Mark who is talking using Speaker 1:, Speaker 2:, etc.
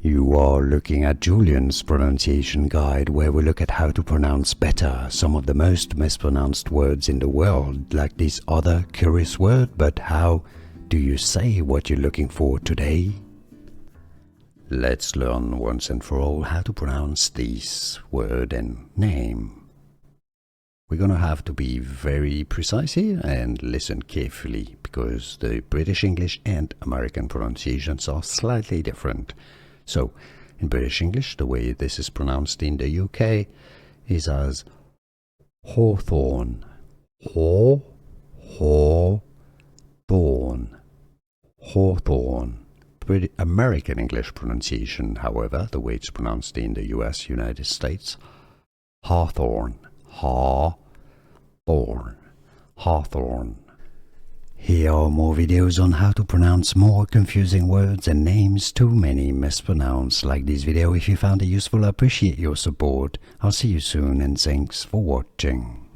Speaker 1: You are looking at Julian's pronunciation guide, where we look at how to pronounce better some of the most mispronounced words in the world, like this other curious word. But how do you say what you're looking for today? Let's learn once and for all how to pronounce this word and name. We're gonna have to be very precise here and listen carefully, because the British English and American pronunciations are slightly different. So, in British English, the way this is pronounced in the UK is as Hawthorn. Hawthorn. Hawthorn. American English pronunciation, however, the way it's pronounced in the US, United States, Hawthorn. Hawthorn. Hawthorn. Here are more videos on how to pronounce more confusing words and names too many mispronounced. Like this video if you found it useful. I appreciate your support. I'll see you soon and thanks for watching.